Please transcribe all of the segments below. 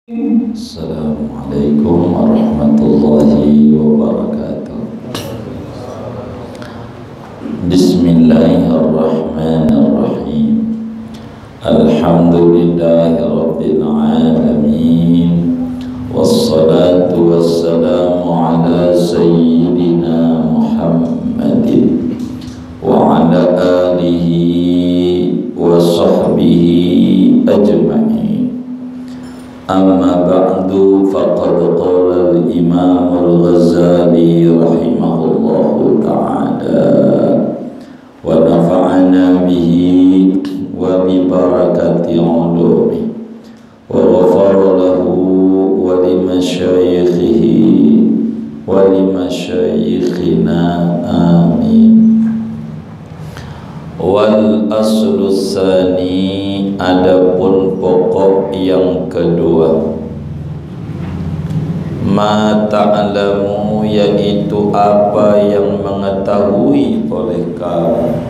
Assalamualaikum warahmatullahi wabarakatuh. Bismillahirrahmanirrahim. Alhamdulillahi rabbil alamin. Wassalatu wassalamu ala sayyidina Muhammadin wa ala alihi wa sahbihi ajma'in. Amma ba'du, faqad qala al-Imam al-Ghazali rahimahullahu ta'ala wa nafa'ana bihi wa bi barakati ulumi wa ghafara lahu wa li masyayikhihi wa li masyayikhina amin. Wal aslu tsani, adapun pokok yang kedua, ma ta'lamu, yaitu apa yang mengetahui oleh kamu,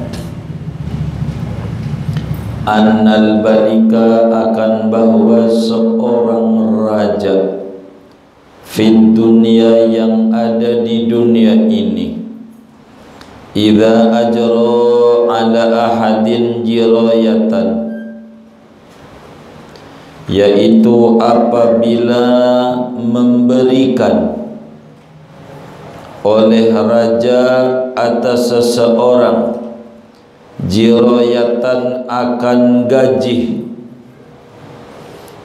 annal balika, akan bahwa seorang raja, fid dunia, yang ada di dunia ini, idza ajra ala ahadin jirayatan, yaitu apabila memberikan oleh raja atas seseorang jirayatan, akan gaji,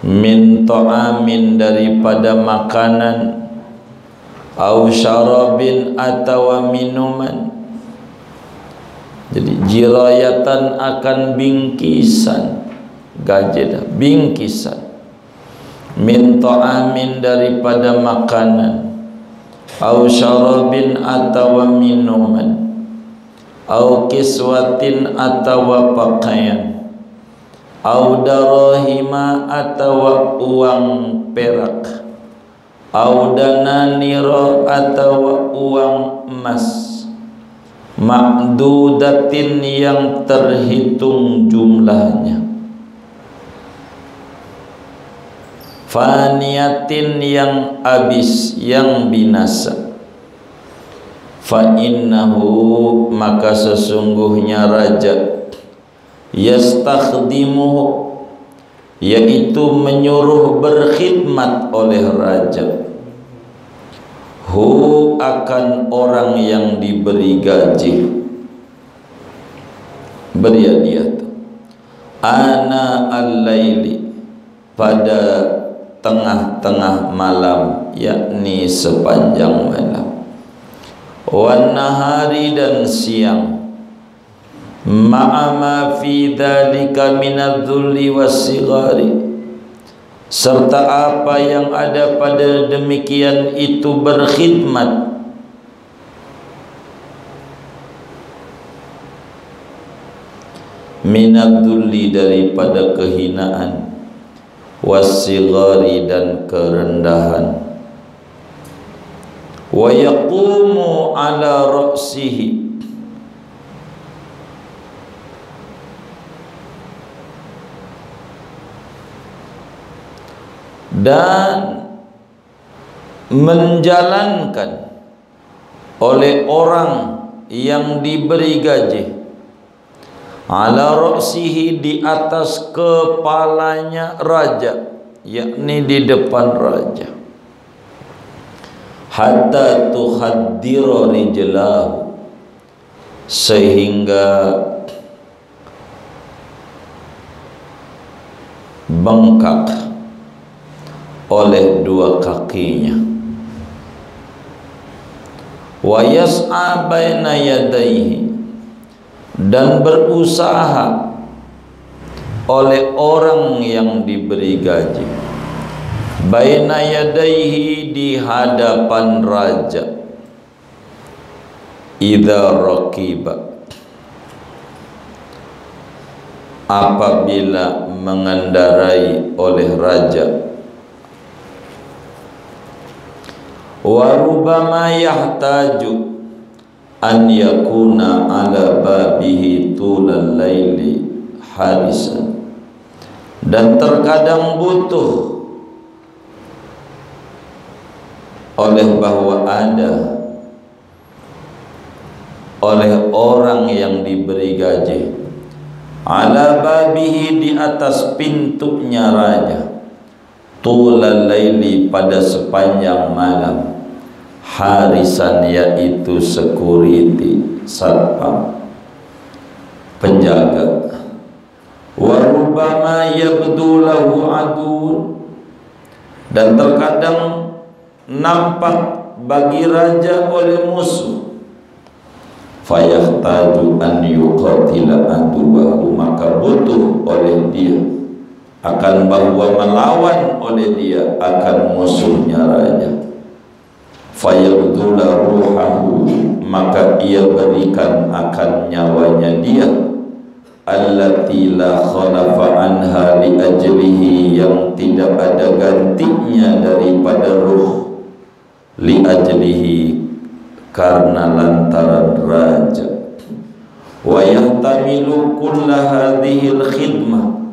min ta'amin, daripada makanan, au syarabin, atau minuman. Jadi jirayatan akan bingkisan, gaji dah, bingkisan, min ta'amin, daripada makanan, au syarabin, atau minuman, au kiswatin, atau pakaian, au darahima, atau uang perak, au dananira, atau uang emas, ma'dudatin, yang terhitung jumlahnya, faniyatin, yang habis, yang binasa. Fa innahu, maka sesungguhnya raja, yastakhdimuhu, yaitu menyuruh berkhidmat oleh raja, hu, akan orang yang diberi gaji, beriadiat, ana al-laili, pada tengah-tengah malam, yakni sepanjang malam, wan nahari, dan siang, ma'ama fi dzalika minadz-dzulli was-sighari, serta apa yang ada pada demikian itu berkhidmat, minadz-dzulli, daripada kehinaan, was-sighari, dan kerendahan, wa yaqumu ala ra'sihi, dan menjalankan oleh orang yang diberi gaji, ala ra'sihi, di atas kepalanya raja, yakni di depan raja, hatta tuhaddira rijlahu, sehingga bengkak oleh dua kakinya, wa yas'a baina yadayhi, dan berusaha oleh orang yang diberi gaji, baina yadayhi, di hadapan raja, idza raqiba, apabila mengendarai oleh raja, wa rubama yahtaju an yakuna ala babihi tulal laili harisan, dan terkadang butuh oleh bahwa ada oleh orang yang diberi gaji ala babihi, di atas pintunya raja, tulal laili, pada sepanjang malam, harisan, yaitu security, satpam, penjaga, wa rubbama yabdu lahu adun, dan terkadang nampak bagi raja oleh musuh, fayahtaju an yuqatila aduwahu, maka butuh oleh dia akan bahwa melawan oleh dia akan musuhnya raja, fayabdula ruhahu, maka ia berikan akan nyawanya dia, allati la khalafa anha li ajlihi, yang tidak ada gantinya daripada ruh, li ajlihi, karena lantaran raja, wa yahtamilu kulla hadhil khidmah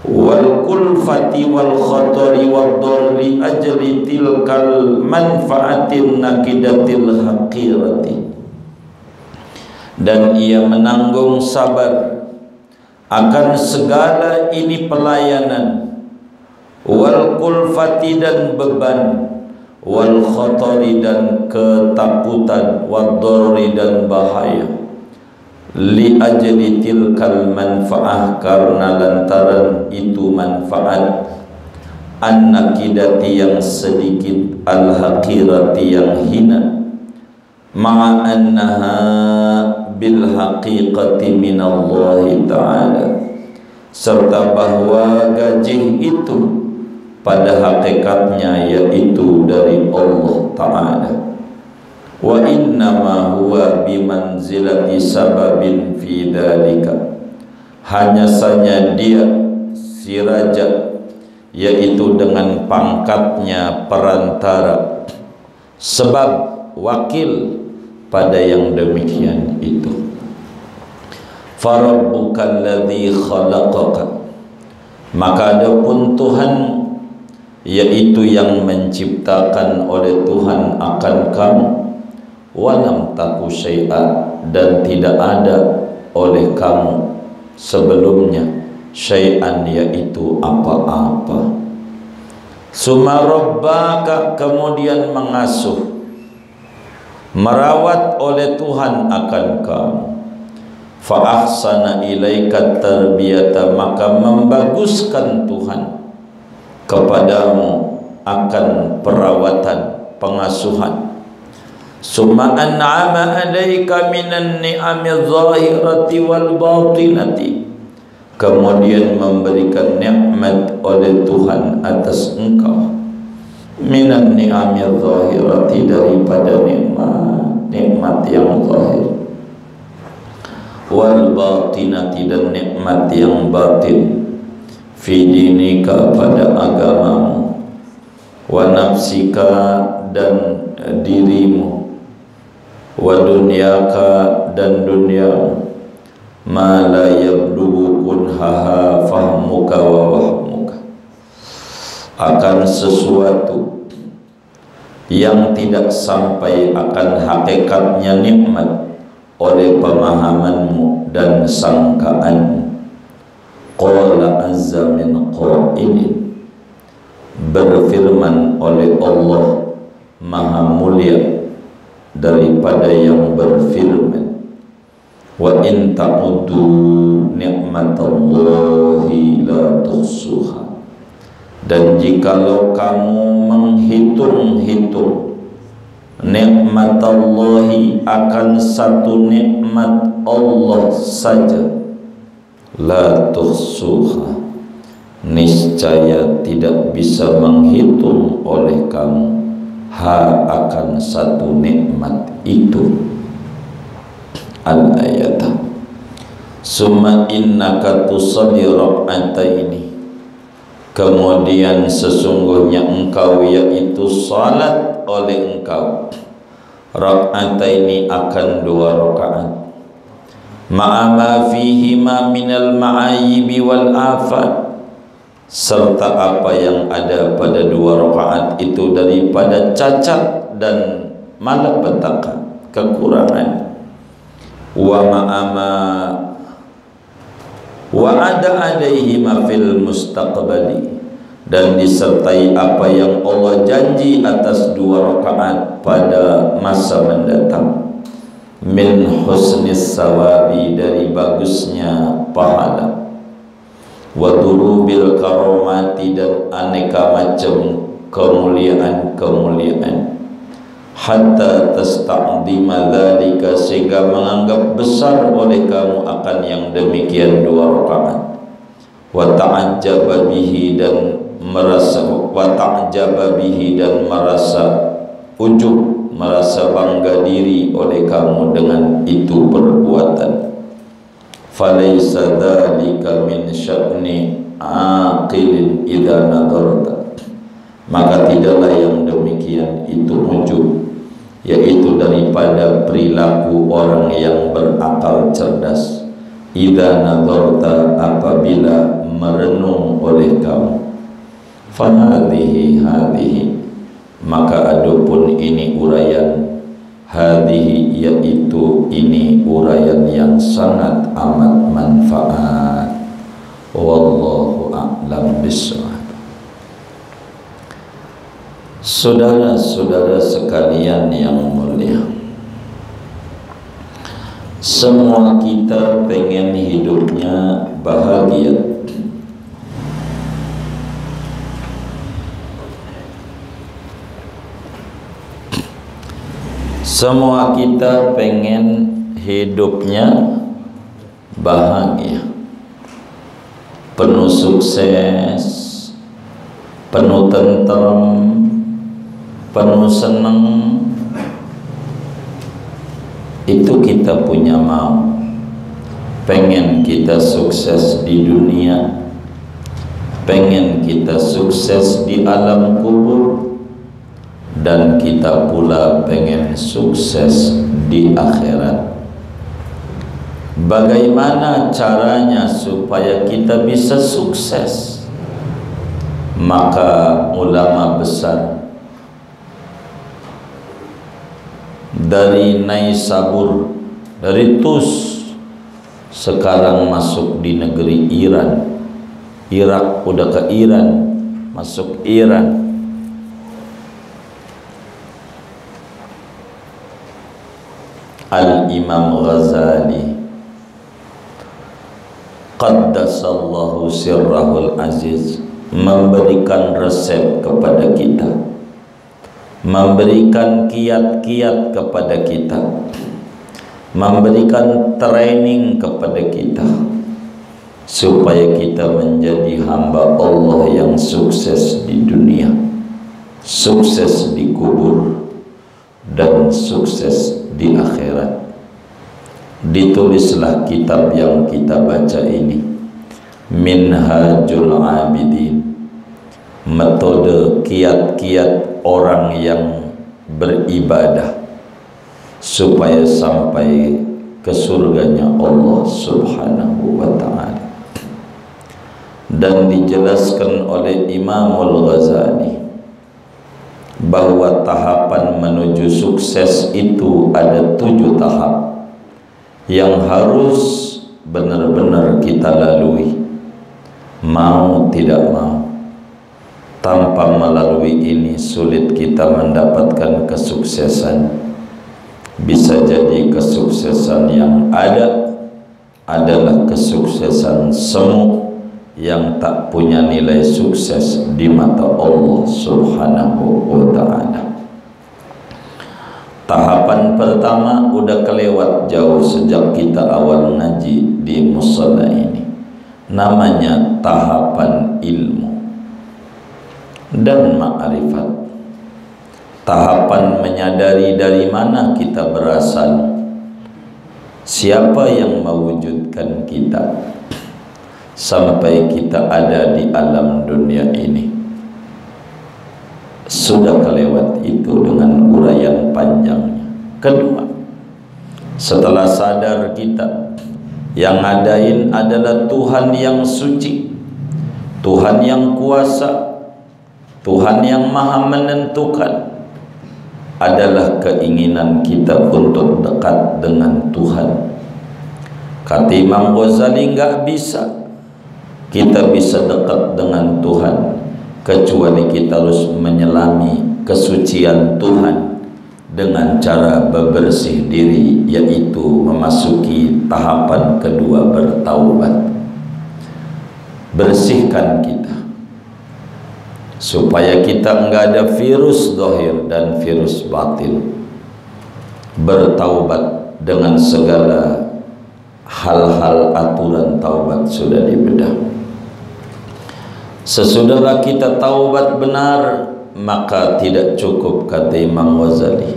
wal kulfati wal khatari wad darri ajli tilkal manfaatin nakidatil haqirati, dan ia menanggung sabar akan segala ini pelayanan, wal kulfati, dan beban, wal khatari, dan ketakutan, wad darri, dan bahaya, li ajli tilkal manfaah, karena lantaran itu manfaat, an nakidati, yang sedikit, al haqirati, yang hina, ma'a annaha bil haqiqati minallahi ta'ala, serta bahwa gaji itu pada hakikatnya yaitu dari Allah Ta'ala. Wa innama huwa bimanzilati sababin fi dhalika, hanya saja dia, si raja, yaitu dengan pangkatnya perantara, sebab, wakil pada yang demikian itu. Farabbukal ladzi khalaqaka, maka adapun Tuhan, yaitu yang menciptakan oleh Tuhan akan kamu, walam taku syai'a, dan tidak ada oleh kamu sebelumnya syai'an, yaitu apa-apa. Summa rabbaka, kemudian mengasuh, merawat oleh Tuhan akan kamu, fa ahsana ilaika tarbiyata, maka membaguskan Tuhan kepadamu akan perawatan, pengasuhan. Summa an'ama alaika minan ni'ami zahirati wal batinati, kemudian memberikan nikmat oleh Tuhan atas engkau, minan ni'ami zahirati, daripada nikmat yang zahir, wal batinati, dan nikmat yang batin, fi dinika, pada agamamu, wa nafsika, dan dirimu, wa dunyaka, dan duniamu, ma la yablugu kunhaha fahmuka wa wahmuka, akan sesuatu yang tidak sampai akan hakikatnya nikmat oleh pemahamanmu dan sangkaanmu. Qala azza min qailin, berfirman oleh Allah maha mulia daripada yang berfirman, wa in ta'uddu ni'matallahi la tuhsuha, dan jikalau kamu menghitung-hitung nikmatallahi, akan satu nikmat Allah saja, la tuhsuha, niscaya tidak bisa menghitung oleh kamu akan satu nikmat itu. Al-ayat. Summa innaka tusalli rak'ataini, kemudian sesungguhnya engkau, yaitu salat oleh engkau, rak'ataini, akan 2 rakaat, ma'a ma fihi ma minal ma'ayibi wal afat, serta apa yang ada pada 2 rakaat itu daripada cacat dan malapetaka, kekurangan. Wa ma'ama wa ada alaihi ma fil mustaqbali, dan disertai apa yang Allah janji atas 2 rakaat pada masa mendatang, min husnis sawabi, dari bagusnya pahala, wa durubil karamati, dan aneka macam kemuliaan-kemuliaan, hatta tasta'dhima dzalika, sehingga menganggap besar oleh kamu akan yang demikian 2 rakaat, wa ta'ajjaba bihi, dan merasa ujub, merasa bangga diri oleh kamu dengan itu perbuatan. Falaysa dzalika min sya'ni aqilin idza nadarta, maka tidaklah yang demikian itu ujub, yaitu daripada perilaku orang yang berakal cerdas, idza nadarta, apabila merenung oleh kamu. Fahadhihi, maka adapun ini uraian, hadhihi, yaitu ini uraian yang sangat amat manfaat. Wallahu a'lam bishawab. Saudara-saudara sekalian yang mulia, semua kita pengen hidupnya bahagia. Semua kita pengen hidupnya bahagia, penuh sukses, penuh tenteram, penuh senang. Itu kita punya mau. Pengen kita sukses di dunia, pengen kita sukses di alam kubur, dan kita pula pengen sukses di akhirat. Bagaimana caranya supaya kita bisa sukses? Maka ulama besar dari Naisabur, dari Tus, sekarang masuk di negeri Iran. Irak udah ke Iran, masuk Iran. Al-Imam Ghazali qaddasallahu sirrahul aziz memberikan resep kepada kita, memberikan kiat-kiat kepada kita, memberikan training kepada kita, supaya kita menjadi hamba Allah yang sukses di dunia, sukses di kubur, dan sukses di akhirat. Ditulislah kitab yang kita baca ini, Minhajul Abidin, metode kiat-kiat orang yang beribadah supaya sampai ke surganya Allah Subhanahu wa ta'ala. Dan dijelaskan oleh Imamul Ghazali bahwa tahapan menuju sukses itu ada 7 tahap yang harus benar-benar kita lalui, mau tidak mau. Tanpa melalui ini sulit kita mendapatkan kesuksesan. Bisa jadi kesuksesan yang ada adalah kesuksesan semu yang tak punya nilai sukses di mata Allah Subhanahu wa ta'ala. Tahapan pertama udah kelewat jauh sejak kita awal ngaji di musala ini. Namanya tahapan ilmu dan ma'rifat. Tahapan menyadari dari mana kita berasal, siapa yang mewujudkan kita sampai kita ada di alam dunia ini. Sudah kelewat itu dengan uraian panjangnya. Kedua, setelah sadar kita yang ngadain adalah Tuhan yang suci, Tuhan yang kuasa, Tuhan yang maha menentukan, adalah keinginan kita untuk dekat dengan Tuhan. Kata Imam Ghazali, enggak bisa kita bisa dekat dengan Tuhan kecuali kita harus menyelami kesucian Tuhan dengan cara bebersih diri, yaitu memasuki tahapan kedua, bertaubat. Bersihkan kita supaya kita enggak ada virus zahir dan virus batin. Bertaubat dengan segala hal-hal aturan taubat sudah dibedah. Sesudahlah kita taubat benar, maka tidak cukup, kata Imam Ghazali.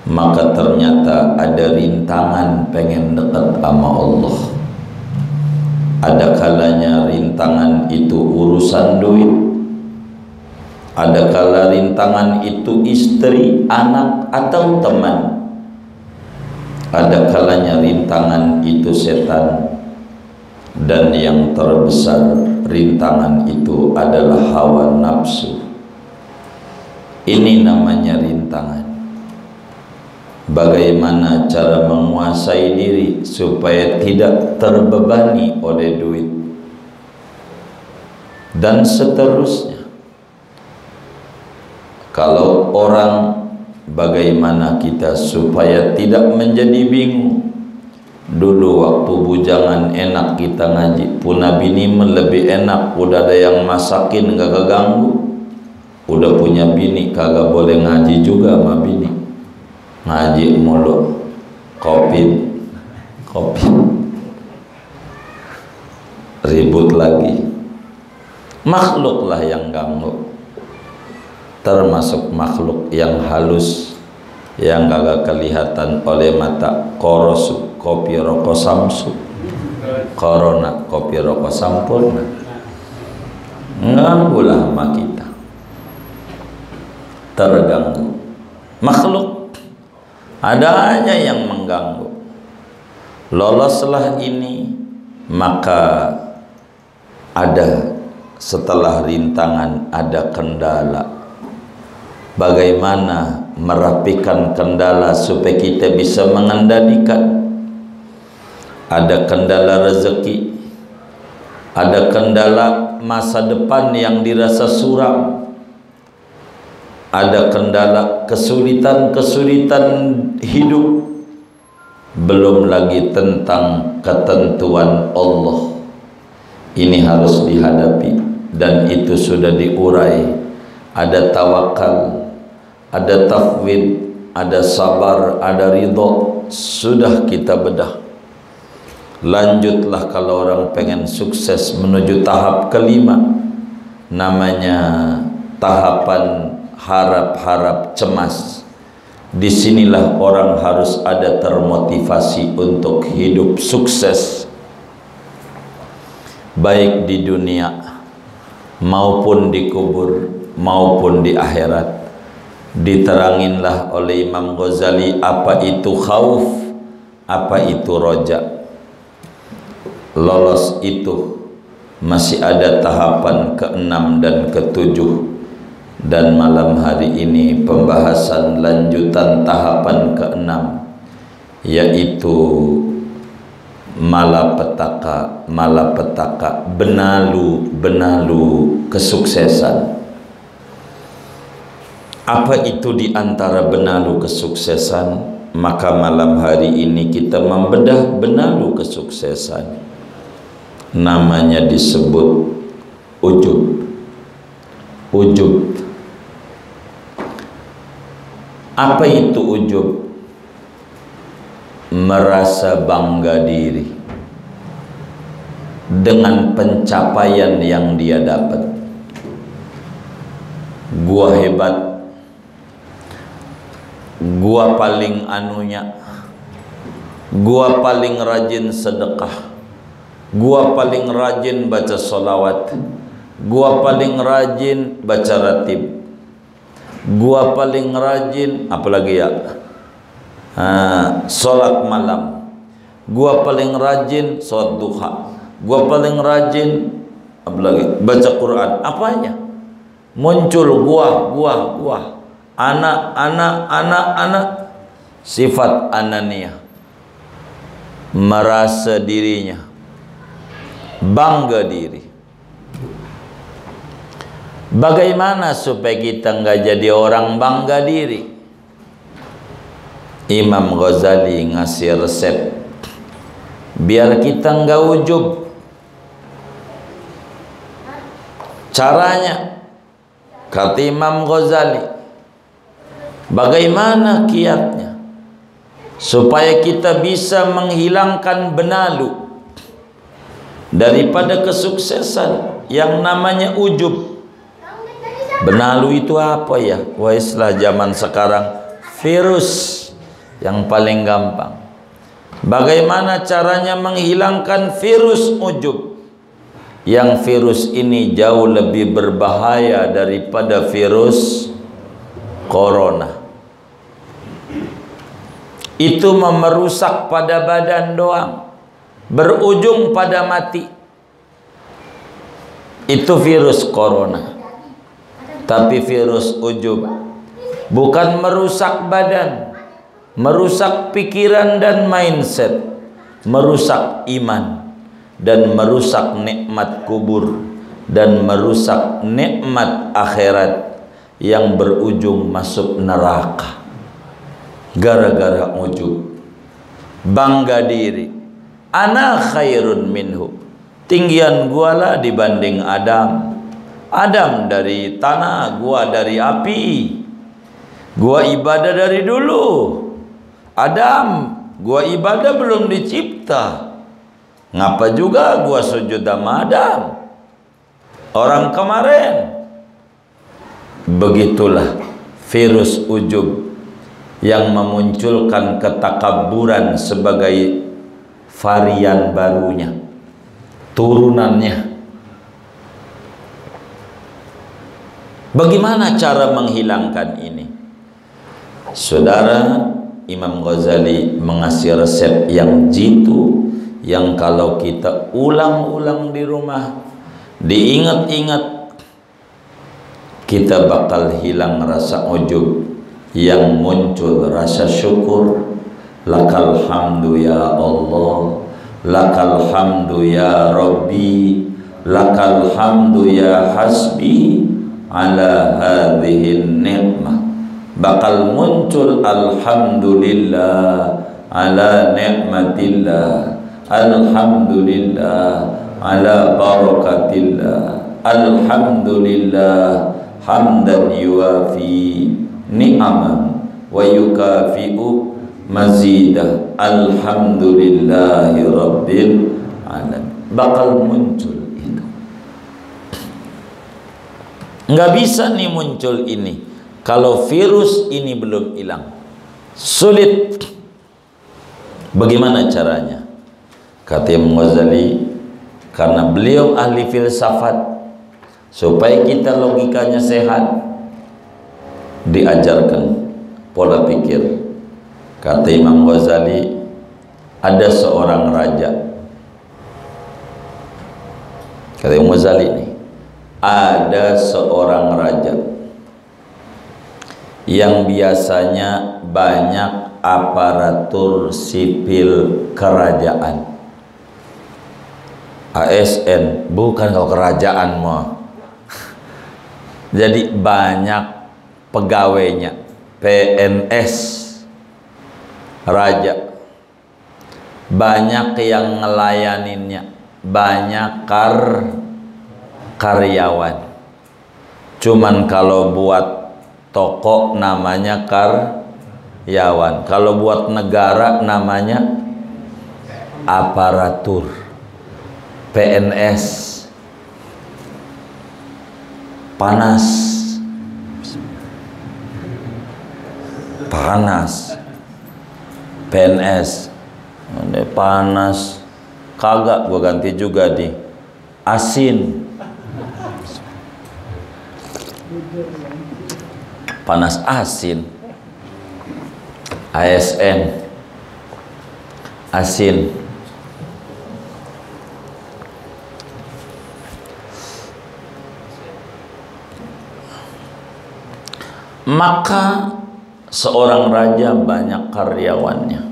Maka ternyata ada rintangan pengen dekat sama Allah. Ada kalanya rintangan itu urusan duit, ada kala rintangan itu istri, anak, atau teman. Ada kalanya rintangan itu setan, dan yang terbesar rintangan itu adalah hawa nafsu. Ini namanya rintangan. Bagaimana cara menguasai diri supaya tidak terbebani oleh duit, dan seterusnya. Kalau orang, bagaimana kita supaya tidak menjadi bingung? Dulu waktu bujangan enak kita ngaji, punah bini lebih enak, udah ada yang masakin gak keganggu. Udah punya bini kagak boleh ngaji juga sama bini, ngaji mulu, kopi ribut lagi. Makhluklah yang ganggu, termasuk makhluk yang halus yang kagak kelihatan oleh mata. Korosu, kopi rokok samsu, corona, kopi rokok sampurna. Nganggulah sama kita, terganggu. Makhluk ada aja yang mengganggu. Loloslah ini, maka ada setelah rintangan ada kendala. Bagaimana merapikan kendala supaya kita bisa mengendalikan? Ada kendala rezeki, ada kendala masa depan yang dirasa suram, ada kendala kesulitan-kesulitan hidup, belum lagi tentang ketentuan Allah. Ini harus dihadapi, dan itu sudah diurai. Ada tawakal, ada tafwid, ada sabar, ada ridho, sudah kita bedah. Lanjutlah kalau orang pengen sukses menuju tahap kelima, namanya tahapan harap-harap cemas. Disinilah orang harus ada termotivasi untuk hidup sukses, baik di dunia maupun di kubur maupun di akhirat. Diteranginlah oleh Imam Ghazali apa itu khauf, apa itu roja. Lolos itu masih ada tahapan ke-6 dan ke-7, dan malam hari ini pembahasan lanjutan tahapan ke-6, yaitu malapetaka, benalu kesuksesan. Apa itu di antara benalu kesuksesan? Maka malam hari ini kita membedah benalu kesuksesan. Namanya disebut ujub. Ujub. Apa itu ujub? Merasa bangga diri dengan pencapaian yang dia dapat. Gua hebat, gua paling anunya, gua paling rajin sedekah, gua paling rajin baca sholawat, gua paling rajin baca ratib, gua paling rajin apalagi ya, sholat malam, gua paling rajin sholat duha, gua paling rajin apalagi baca Quran, apanya? Muncul gua, anak, sifat ananiyah, merasa dirinya, bangga diri. Bagaimana supaya kita nggak jadi orang bangga diri? Imam Ghazali ngasih resep biar kita nggak ujub. Caranya, kata Imam Ghazali, bagaimana kiatnya supaya kita bisa menghilangkan benalu daripada kesuksesan yang namanya ujub. Benalu itu apa ya? Wah, istilah zaman sekarang, virus yang paling gampang. Bagaimana caranya menghilangkan virus ujub? Yang virus ini jauh lebih berbahaya daripada virus corona. Itu merusak pada badan doang, berujung pada mati. Itu virus corona. Tapi virus ujub bukan merusak badan, merusak pikiran dan mindset, merusak iman, dan merusak nikmat kubur, dan merusak nikmat akhirat yang berujung masuk neraka gara-gara ujub, bangga diri. Ana khairun minhu, tinggian gua lah dibanding Adam. Adam dari tanah, gua dari api. Gua ibadah dari dulu. Adam, gua ibadah belum dicipta. Ngapa juga gua sujud sama Adam, orang kemarin? Begitulah virus ujub yang memunculkan ketakabburan sebagai varian barunya, turunannya. Bagaimana cara menghilangkan ini? Saudara, Imam Ghazali mengasih resep yang jitu, yang kalau kita ulang-ulang di rumah, diingat-ingat, kita bakal hilang rasa ujub, yang muncul rasa syukur. Lakal hamdu ya Allah, lakal hamdu ya Rabbi, lakal hamdu ya hasbi ala hadhihi ni'mah. Bakal muncul alhamdulillah ala ni'matillah, alhamdulillah ala barakatillah, alhamdulillah hamdan yuwafi ni'amah wa yukafi'u mazidah, alhamdulillahi rabbil alamin. Bakal muncul itu. Nggak bisa nih muncul ini kalau virus ini belum hilang. Sulit. Bagaimana caranya? Kata Imam Ghazali, karena beliau ahli filsafat, supaya kita logikanya sehat, diajarkan pola pikir. Kata Imam Ghazali, ada seorang raja. Kata Imam Ghazali ini, ada seorang raja yang biasanya banyak aparatur sipil kerajaan. ASN, bukan kalau kerajaan mah. Jadi banyak pegawainya, PNS raja, banyak yang ngelayaninnya, banyak karyawan. Cuman kalau buat toko namanya karyawan, kalau buat negara namanya aparatur. PNS panas, PNS panas, kagak, gua ganti juga di asin, panas asin. ASN asin. Maka seorang raja banyak karyawannya.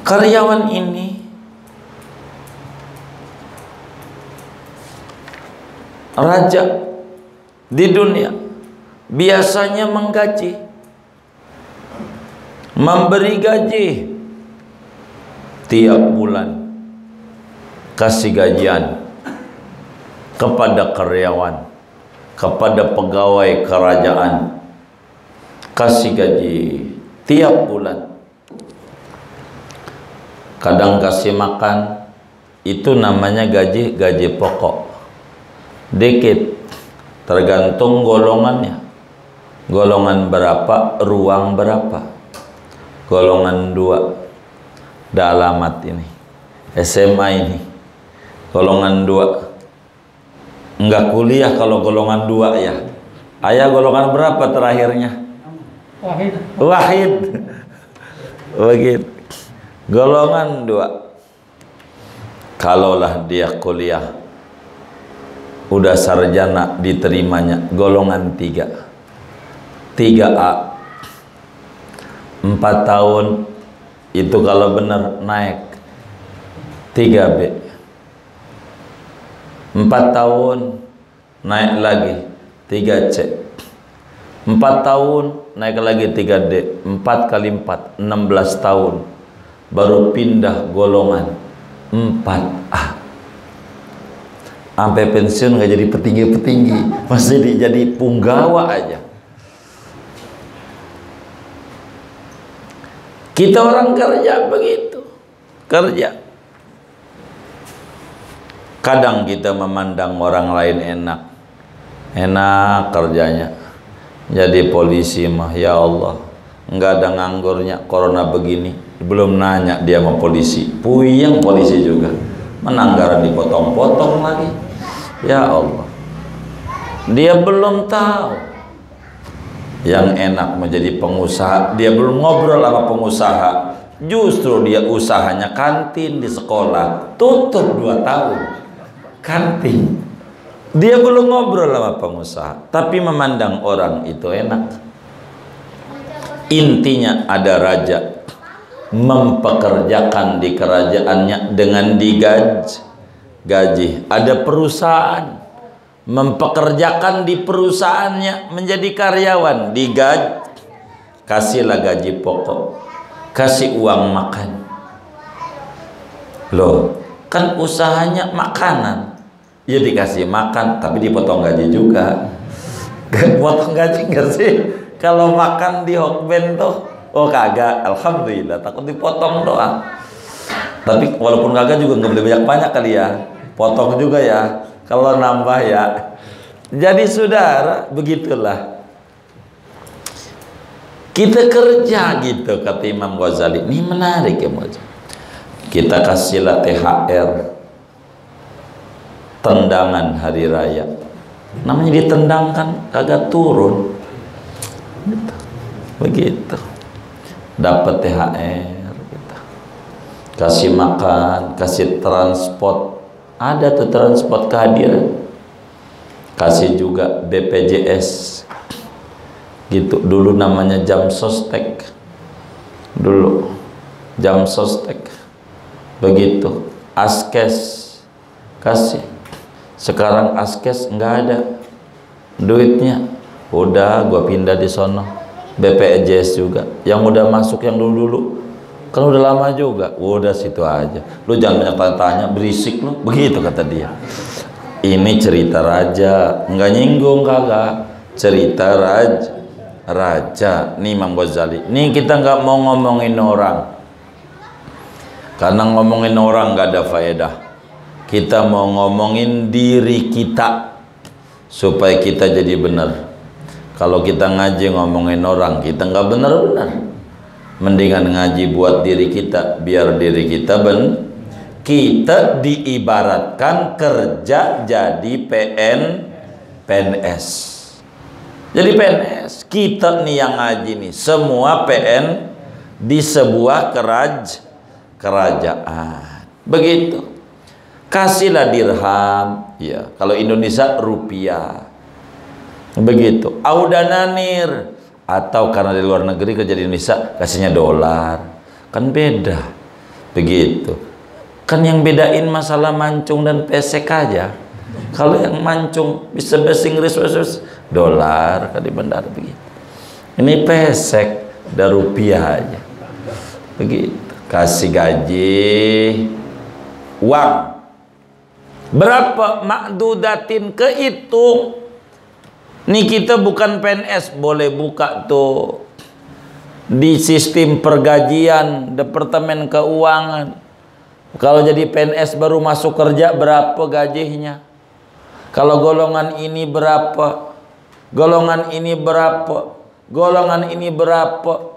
Karyawan ini raja di dunia biasanya menggaji, memberi gaji tiap bulan, kasih gajian kepada karyawan, kepada pegawai kerajaan, kasih gaji tiap bulan. Kadang kasih makan, itu namanya gaji pokok. Dikit, tergantung golongannya. Golongan berapa, ruang berapa. Golongan 2, dah alamat ini, SMA ini. Golongan 2, enggak kuliah kalau golongan 2 ya. Ayah golongan berapa terakhirnya? Wahid. Begitu. Golongan 2. Kalaulah dia kuliah, udah sarjana diterimanya golongan 3. 3A 4 tahun itu kalau benar naik 3B. 4 tahun naik lagi 3C. 4 tahun naik lagi 3D. 4 kali 4 16 tahun baru pindah golongan 4A. Sampai pensiun nggak jadi petinggi-petinggi, masih jadi punggawa aja. Kita orang kerja begitu, kerja. Kadang kita memandang orang lain enak kerjanya. Jadi polisi mah, ya Allah, nggak ada nganggurnya, corona begini. Belum nanya dia sama polisi, puyeng polisi juga, menanggaran dipotong-potong lagi. Ya Allah, dia belum tahu yang enak menjadi pengusaha. Dia belum ngobrol sama pengusaha, justru dia usahanya kantin di sekolah, tutup 2 tahun kantin. Dia belum ngobrol sama pengusaha, tapi memandang orang itu enak. Intinya ada raja mempekerjakan di kerajaannya dengan digaji. Ada perusahaan mempekerjakan di perusahaannya menjadi karyawan, digaji, kasihlah gaji pokok, kasih uang makan. Loh, kan usahanya makanan, ya dikasih makan tapi dipotong gaji juga. Potong gaji nggak sih kalau makan di Hokben tuh? Oh kagak, alhamdulillah, takut dipotong doang. Tapi walaupun kagak juga nggak boleh banyak-banyak kali ya, potong juga ya, kalau nambah ya. Jadi saudara, begitulah kita kerja gitu, kata Imam Ghazali. Ini menarik ya, kita kasihlah THR, tendangan hari raya. Namanya ditendangkan, kagak turun. Begitu. Dapat THR gitu. Kasih makan, kasih transport, ada tuh transport kehadiran, kasih juga BPJS gitu. Dulu namanya jam sostek, dulu jam sostek begitu. Askes kasih, sekarang askes nggak ada duitnya, udah gua pindah di sono. BPJS juga yang udah masuk, yang dulu kan udah lama juga, udah situ aja, lu jangan banyak tanya-tanya, berisik lu, begitu kata dia. Ini cerita raja, nggak nyinggung, kagak, cerita raja nih Imam Ghazali. Nih kita nggak mau ngomongin orang, karena ngomongin orang nggak ada faedah. Kita mau ngomongin diri kita supaya kita jadi benar. Kalau kita ngaji ngomongin orang, kita nggak benar-benar. Mendingan ngaji buat diri kita, biar diri kita kita diibaratkan kerja jadi PNS. Jadi PNS, kita nih yang ngaji nih, semua PN di sebuah kerajaan. Begitu. kasihlah dirham, ya. Kalau Indonesia rupiah, begitu. Audananir, atau karena di luar negeri kerja di Indonesia kasihnya dolar, kan beda, begitu. Kan yang bedain masalah mancung dan pesek aja. Kalau yang mancung bisa bahasa Inggris dolar, kan di bandara begitu. Ini pesek dan rupiah aja, begitu. Kasih gaji, uang berapa makdudatin, kehitung. Nih kita bukan PNS, boleh buka tuh di sistem pergajian Departemen Keuangan. Kalau jadi PNS baru masuk kerja berapa gajinya? Kalau golongan ini berapa? Golongan ini berapa? Golongan ini berapa?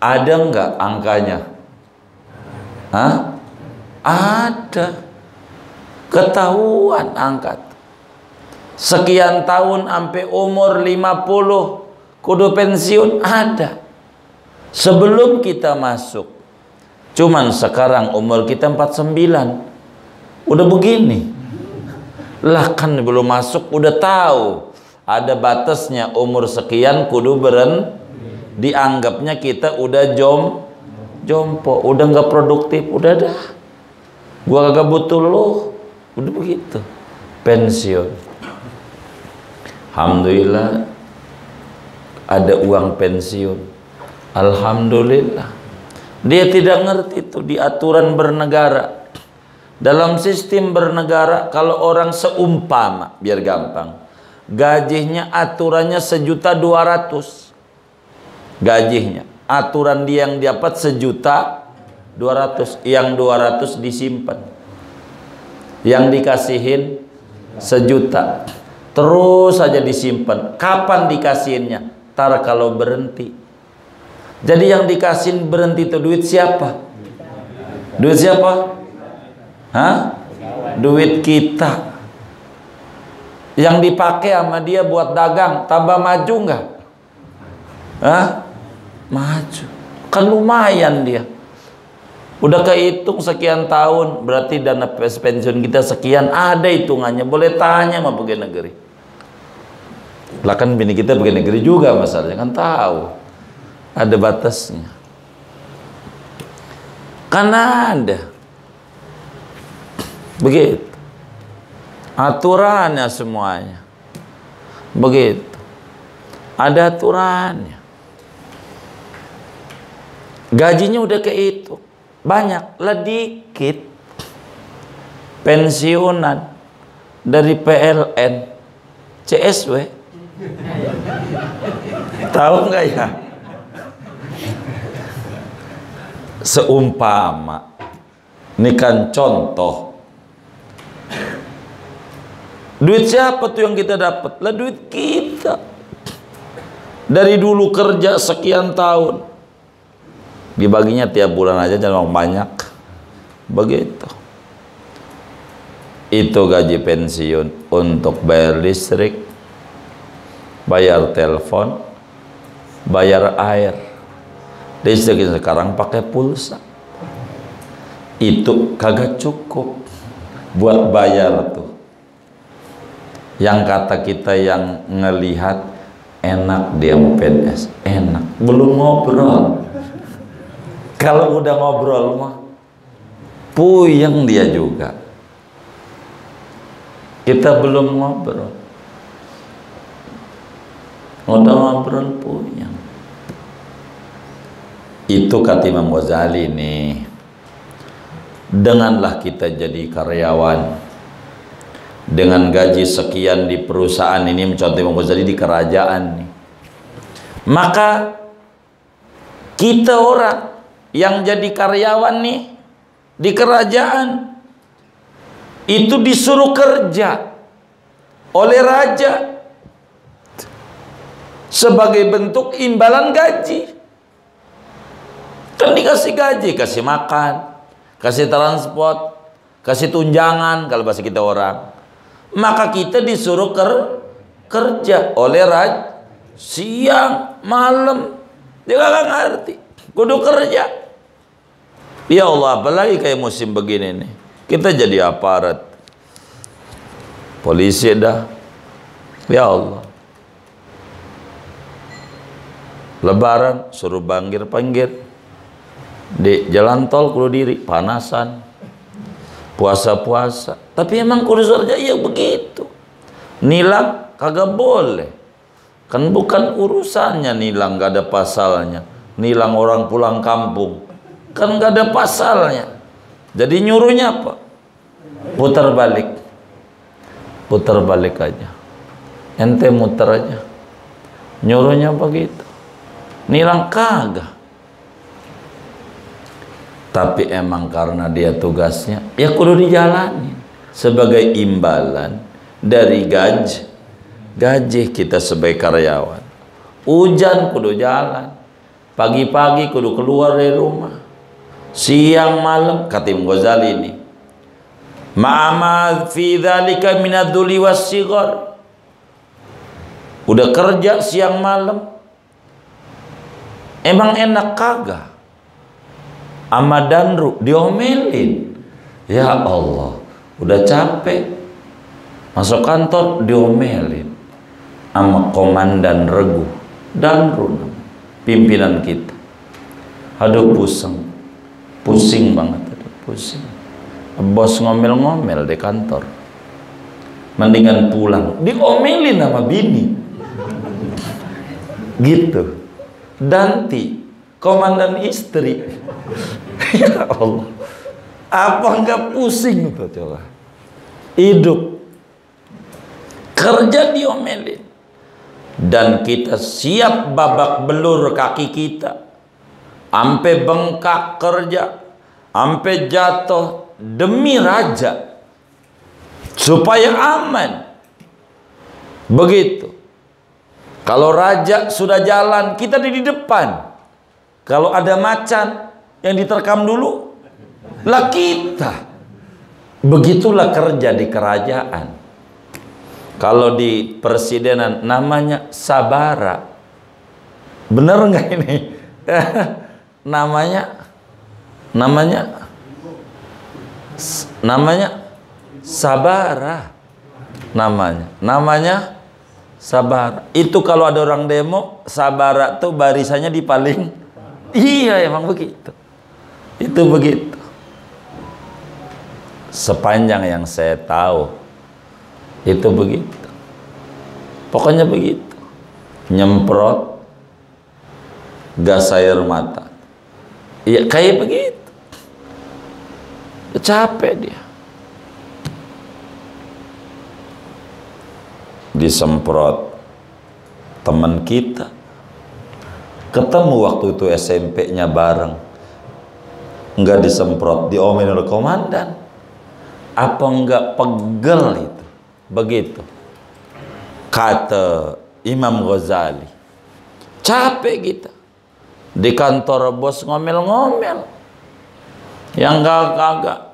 Ada nggak angkanya? Hah? Ada. Ketahuan angkat. Sekian tahun sampai umur 50 kudu pensiun, ada. Sebelum kita masuk. Cuman sekarang umur kita 49. Udah begini. Lah kan belum masuk udah tahu. Ada batasnya umur sekian kudu dianggapnya kita udah jompo, udah nggak produktif, udah dah. Gua kagak butuh lo. Udah begitu. Pensiun. Alhamdulillah ada uang pensiun. Alhamdulillah. Dia tidak ngerti itu di aturan bernegara. Dalam sistem bernegara, kalau orang seumpama, biar gampang, gajinya aturannya 1.200.000. Gajinya, aturan dia yang dapat 1.200.000, yang 200 disimpan, yang dikasihin 1.000.000, terus saja disimpan. Kapan dikasihinnya? Tar kalau berhenti. Jadi yang dikasihin berhenti itu duit siapa? Duit siapa? Hah? Duit kita. Yang dipakai sama dia buat dagang, tambah maju nggak? Hah? Maju. Kan lumayan dia. Udah kehitung sekian tahun, berarti dana pensiun kita sekian, ada hitungannya. Boleh tanya sama pegawai negeri. Lah kan bini kita pegawai negeri juga masalahnya, kan tahu. Ada batasnya. Karena ada. Begitu. Aturannya semuanya. Begitu. Ada aturannya. Gajinya udah kehitung. Banyak lah dikit. Pensiunan dari PLN, CSW. Tahu nggak ya? Seumpama, ini kan contoh. Duit siapa tuh yang kita dapat? Lah duit kita. Dari dulu kerja sekian tahun, dibaginya tiap bulan aja, jangan banyak. Begitu. Itu gaji pensiun untuk bayar listrik, bayar telepon, bayar air. Listrik sekarang pakai pulsa. Itu kagak cukup buat bayar tuh. Yang kata kita yang ngelihat enak dia mau PNS, enak. Belum ngobrol. Kalau udah ngobrol mah puyeng dia juga. Kita belum ngobrol. Udah ngobrol puyeng. Itu kata Imam Ghazali nih. Denganlah kita jadi karyawan dengan gaji sekian di perusahaan ini, mencontoh Imam Ghazali di kerajaan nih. Maka kita orang yang jadi karyawan nih di kerajaan itu disuruh kerja oleh raja sebagai bentuk imbalan gaji. Kan dikasih gaji, kasih makan, kasih transport, kasih tunjangan kalau bahasa kita orang. Maka kita disuruh kerja oleh raja siang malam. Dia gak ngerti, kudu kerja. Ya Allah, apalagi kayak musim begini nih. Kita jadi aparat polisi dah. Ya Allah, Lebaran suruh panggil di jalan tol kudu diri panasan, puasa. Tapi emang kudu surga ya begitu. Nilang kagak boleh. Kan bukan urusannya nilang, gak ada pasalnya. Nilang orang pulang kampung, kan gak ada pasalnya. Jadi nyuruhnya apa? Putar balik aja. Ente muter aja. Nyuruhnya begitu. Nilang kagak. Tapi emang karena dia tugasnya, ya kudu dijalani sebagai imbalan dari gaji kita sebagai karyawan. Hujan kudu jalan, pagi-pagi kudu keluar dari rumah, siang malam. Kata Imam Ghazali ini, ma'ama fi dzalika minadz-dzuli was-sighar. Udah kerja siang malam, emang enak kagak? Amadandru diomelin. Ya Allah, udah capek masuk kantor diomelin sama komandan regu Danru, pimpinan kita. Aduh pusing banget, pusing. Bos ngomel-ngomel di kantor, mendingan pulang, diomelin sama bini gitu. Danti komandan istri. Ya Allah, apa enggak pusing tuh? Coba hidup kerja diomelin, dan kita siap babak belur kaki kita ampe bengkak kerja, ampe jatuh demi raja supaya aman. Begitu. Kalau raja sudah jalan, kita di depan. Kalau ada macan yang diterkam dulu, lah kita. Begitulah kerja di kerajaan. Kalau di presidenan namanya sabara. Bener nggak ini? namanya sabara. Namanya sabara. Itu kalau ada orang demo, sabara tuh barisannya di paling. Iya, emang begitu. Itu begitu. Sepanjang yang saya tahu, itu begitu. Pokoknya begitu. Nyemprot gas air mata. Iya, kayak begitu. Capek dia. Disemprot teman kita. Ketemu waktu itu SMP-nya bareng, enggak disemprot, diomelin oleh komandan. Apa enggak pegel itu? Begitu kata Imam Ghazali. Capek kita di kantor, bos ngomel-ngomel yang kagak.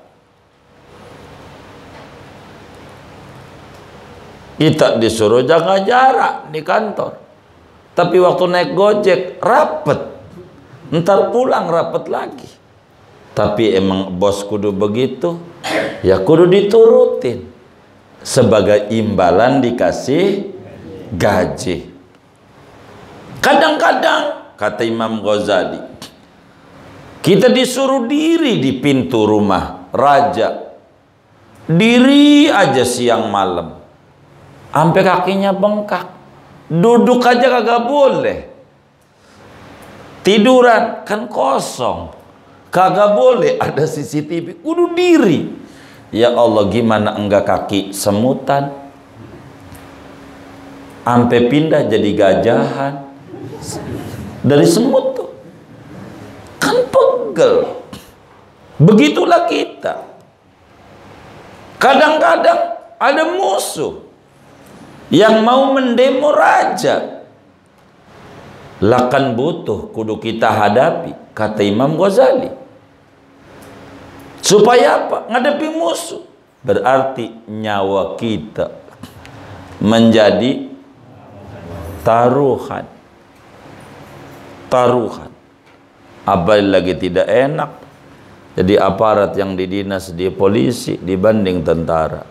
Kita disuruh jaga jarak di kantor, tapi waktu naik gojek rapet, ntar pulang rapet lagi. Tapi emang bos kudu begitu, ya kudu diturutin. Sebagai imbalan dikasih gaji. Kadang-kadang kata Imam Ghazali, kita disuruh diri di pintu rumah raja, diri aja siang malam, sampai kakinya bengkak. Duduk aja kagak boleh. Tiduran kan kosong, kagak boleh ada CCTV, kudu diri. Ya Allah, gimana enggak kaki semutan, sampai pindah jadi gajahan dari semut tuh, kan pegel. Begitulah kita. Kadang-kadang ada musuh yang mau mendemo raja, lah kan butuh kudu kita hadapi, kata Imam Ghazali. Supaya apa? Ngadepi musuh. Berarti nyawa kita menjadi taruhan. Apalagi tidak enak, Jadi aparat yang didinas dia polisi dibanding tentara.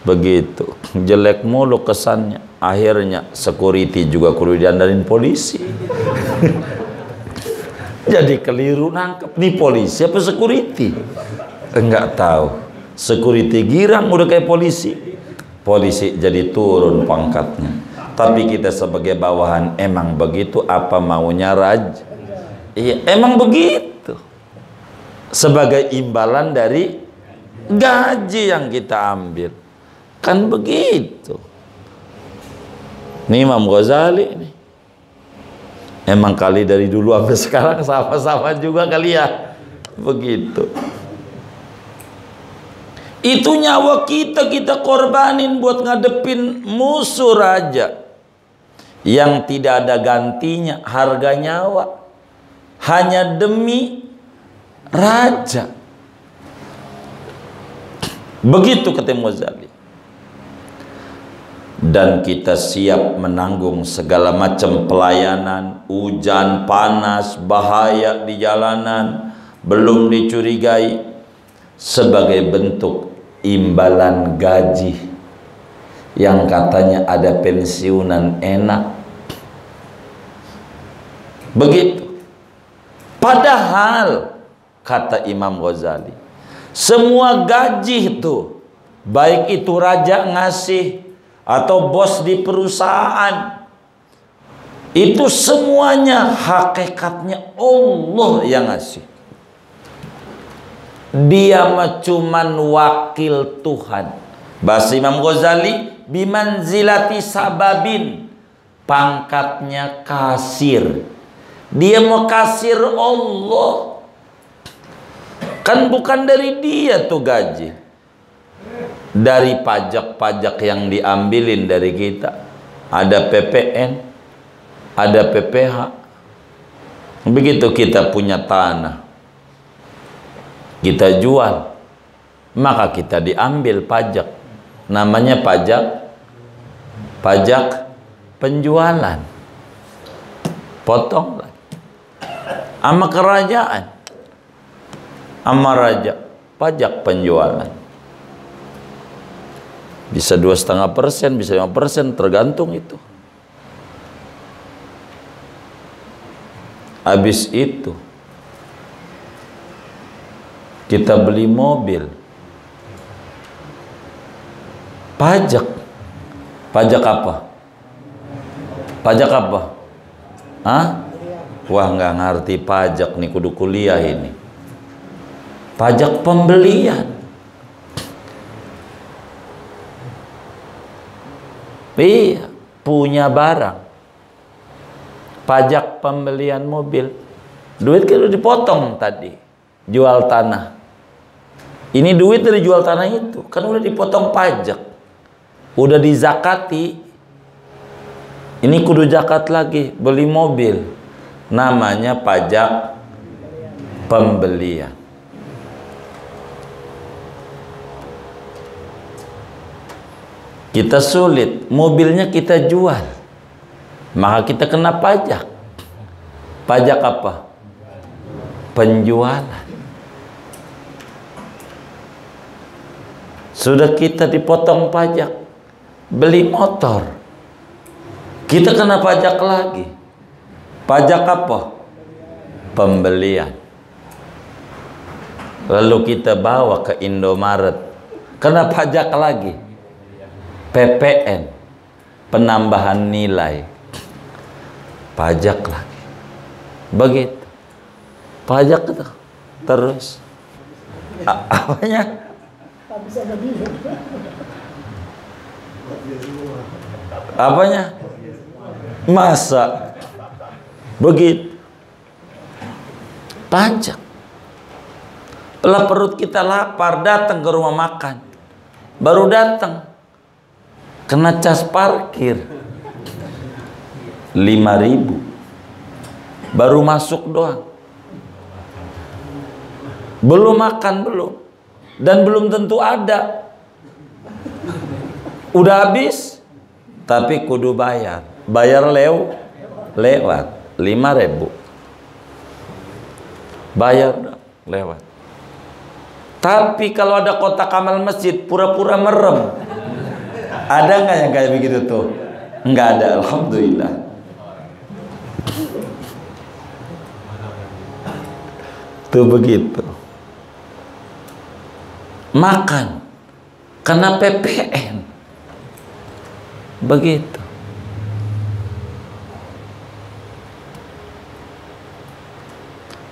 Begitu. Jelek mulu kesannya. Akhirnya security juga kudu diandarin polisi. Jadi keliru nangkep. Nih polisi apa security? Enggak tahu. Security girang udah kayak polisi. Polisi jadi turun pangkatnya. Tapi kita sebagai bawahan emang begitu apa maunya raja? Iya, emang begitu. Sebagai imbalan dari gaji yang kita ambil. Kan begitu. Nih Imam Ghazali nih. Emang kali dari dulu sampai sekarang sama-sama juga kali ya. Begitu. Itu nyawa kita korbanin buat ngadepin musuh raja. Yang tidak ada gantinya, harga nyawa. Hanya demi raja. Begitu kata Ghazali. Dan kita siap menanggung segala macam pelayanan, hujan, panas, bahaya di jalanan, belum dicurigai, sebagai bentuk imbalan gaji yang katanya ada pensiunan enak. Begitu. Padahal kata Imam Ghazali, semua gaji itu, baik itu raja ngasih atau bos di perusahaan, itu semuanya hakikatnya Allah yang ngasih. Dia mah cuman wakil Tuhan. Bahasa Imam Ghazali, bimanzilati sababin, pangkatnya kasir. Dia mau kasir Allah. Kan bukan dari dia tuh gaji. Dari pajak-pajak yang diambilin dari kita. Ada PPN, ada PPH. Begitu kita punya tanah, kita jual, maka kita diambil pajak. Namanya pajak penjualan. Potong lagi. Sama kerajaan, sama raja, pajak penjualan. Bisa 2,5%, bisa 5%, tergantung itu. Habis itu kita beli mobil, pajak. Pajak apa? Pajak apa? Hah? Wah, nggak ngerti pajak nih, kudu kuliah ini. Pajak pembelian. Iya, punya barang. Pajak pembelian mobil. Duit kan udah dipotong tadi. Jual tanah. Ini duit dari jual tanah itu. Kan udah dipotong pajak. Udah dizakati. Ini kudu zakat lagi. Beli mobil. Namanya pajak pembelian. Kita sulit, mobilnya kita jual, maka kita kena pajak. Pajak apa? Penjualan. Sudah kita dipotong pajak, beli motor, kita kena pajak lagi. Pajak apa? Pembelian. Lalu kita bawa ke Indomaret, kena pajak lagi. PPN, penambahan nilai, pajak lagi. Begitu. Pajak itu terus. Apanya? Apanya? Masa? Begitu. Pajak. Lah perut kita lapar, datang ke rumah makan. Baru datang, kena cas parkir 5.000. Baru masuk doang. Belum makan, belum. Dan belum tentu ada. Udah habis, tapi kudu bayar. Bayar lewat 5.000. Bayar lewat. Tapi kalau ada kotak amal masjid, pura-pura merem. Ada nggak yang kayak begitu tuh? Nggak ada, alhamdulillah. Tuh begitu. Makan karena PPN. Begitu.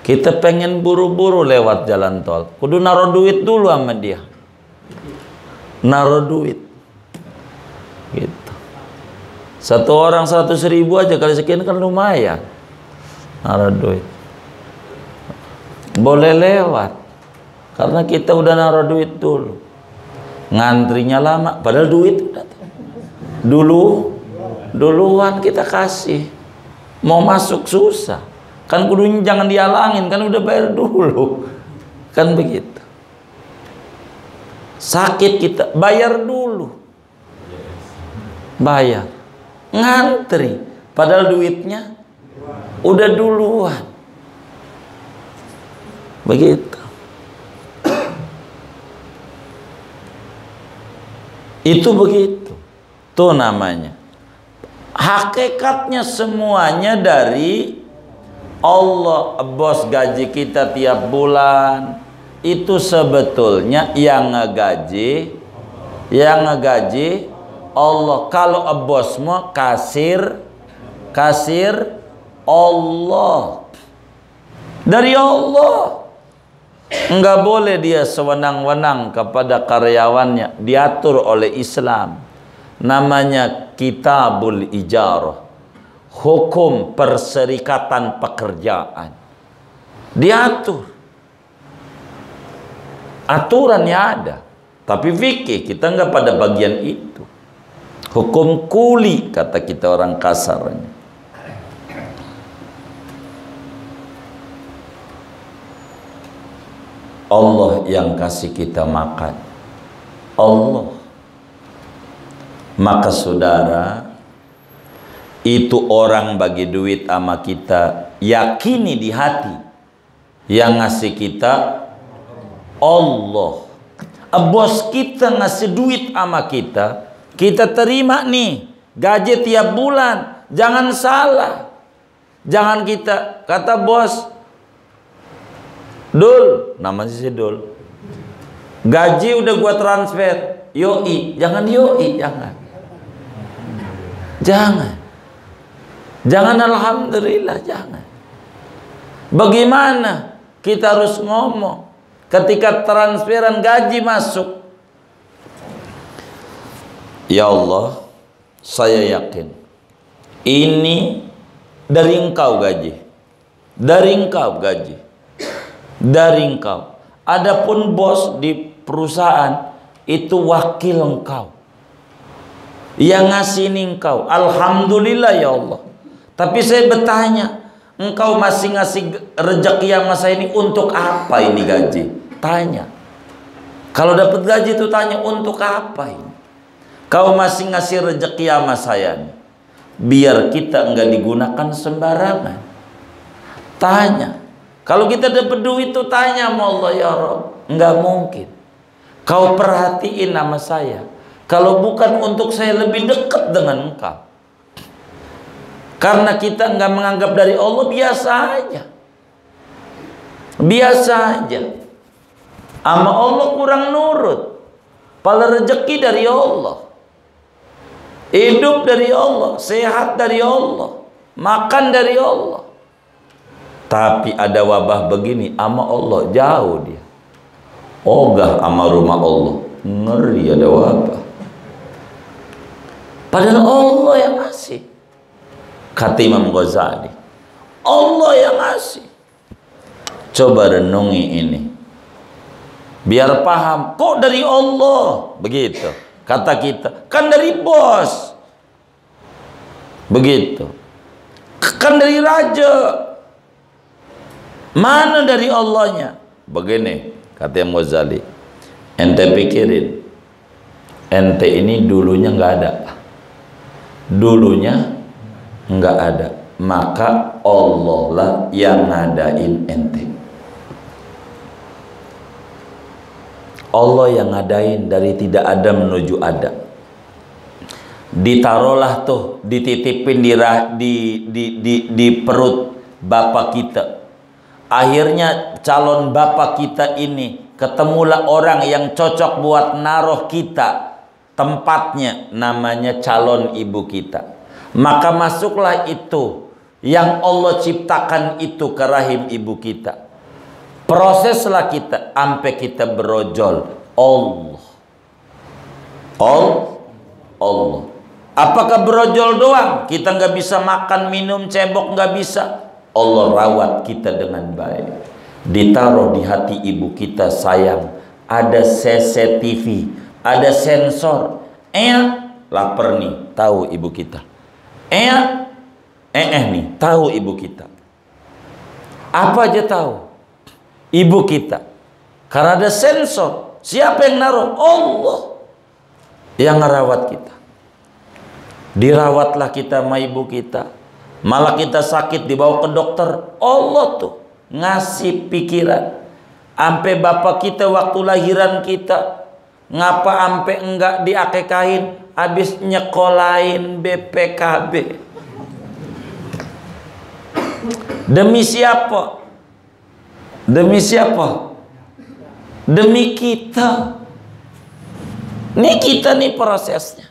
Kita pengen buru-buru lewat jalan tol, kudu naruh duit dulu sama dia. Naruh duit. Gitu. Satu orang 100.000 aja kali sekian kan lumayan. Naruh duit. Boleh lewat. Karena kita udah naruh duit dulu. Ngantrinya lama, padahal duit udah duluan kita kasih. Mau masuk susah. Kan kudunya jangan dihalangin, kan udah bayar dulu. Kan begitu. Sakit kita, bayar dulu. Bayar. Ngantri. Padahal duitnya udah duluan. Begitu. Itu begitu. Tuh namanya. Hakikatnya semuanya dari Allah. Bos gaji kita tiap bulan itu sebetulnya yang ngegaji Allah. Kalau bos mau kasir Allah, dari Allah. Enggak boleh dia sewenang-wenang kepada karyawannya, diatur oleh Islam. Namanya kitabul ijarah, hukum perserikatan pekerjaan. Diatur. Aturannya ada. Tapi fikih kita enggak pada bagian itu. Hukum kuli kata kita orang kasarnya. Allah yang kasih kita makan. Allah. Maka saudara, itu orang bagi duit sama kita, yakini di hati yang ngasih kita Allah. Bos kita ngasih duit sama kita, kita terima nih gaji tiap bulan. Jangan salah. Jangan kita kata bos, Dul, namanya si Dul, gaji udah gua transfer, yoi. Jangan yoi, jangan alhamdulillah, jangan. Bagaimana kita harus ngomong ketika transferan gaji masuk? Ya Allah, saya yakin ini dari engkau gaji, dari engkau gaji, dari engkau. Adapun bos di perusahaan itu wakil engkau, yang ngasih ini engkau. Alhamdulillah ya Allah. Tapi saya bertanya, engkau masih ngasih rezeki yang saya ini untuk apa ini gaji? Tanya. Kalau dapat gaji itu tanya untuk apa ini? Kau masih ngasih rezeki sama saya nih, biar kita enggak digunakan sembarangan. Tanya. Kalau kita dapat duit itu tanya sama Allah, ya Rabb. Enggak mungkin. Kau perhatiin nama saya. Kalau bukan untuk saya lebih dekat dengan engkau. Karena kita enggak menganggap dari Allah, biasa aja. Biasa aja. Sama Allah kurang nurut. Pala rezeki dari Allah. Hidup dari Allah. Sehat dari Allah. Makan dari Allah. Tapi ada wabah begini, ama Allah jauh dia. Ogah ama rumah Allah. Ngeri ada wabah. Padahal Allah yang ngasih. Kata Imam Ghazali, Allah yang ngasih. Coba renungi ini, biar paham. Kok dari Allah? Begitu. Kata kita, kan dari bos. Begitu. Kan dari raja. Mana dari Allahnya? Begini, kata Imam Ghazali, ente pikirin, ente ini dulunya nggak ada. Dulunya nggak ada. Maka Allah lah yang ngadain ente. Allah yang ngadain dari tidak ada menuju ada. Ditaruhlah tuh, dititipin di perut bapak kita. Akhirnya calon bapak kita ini ketemulah orang yang cocok buat naruh kita tempatnya, namanya calon ibu kita. Maka masuklah itu yang Allah ciptakan itu ke rahim ibu kita. Proseslah kita sampai kita berojol. Allah. Apakah berojol doang? Kita nggak bisa makan, minum, cebok, nggak bisa. Allah rawat kita dengan baik. Ditaruh di hati ibu kita, sayang. Ada CCTV, ada sensor. Lapar nih, tahu ibu kita. Nih, tahu ibu kita. Apa aja tahu ibu kita. Karena ada sensor. Siapa yang naruh? Allah yang ngerawat kita. Dirawatlah kita sama ibu kita. Malah kita sakit dibawa ke dokter, Allah tuh ngasih pikiran. Ampe bapak kita waktu lahiran kita, ngapa ampe enggak diakekain, habis nyekolahin BPKB. Demi siapa? Demi siapa? Demi kita. Nih kita nih prosesnya.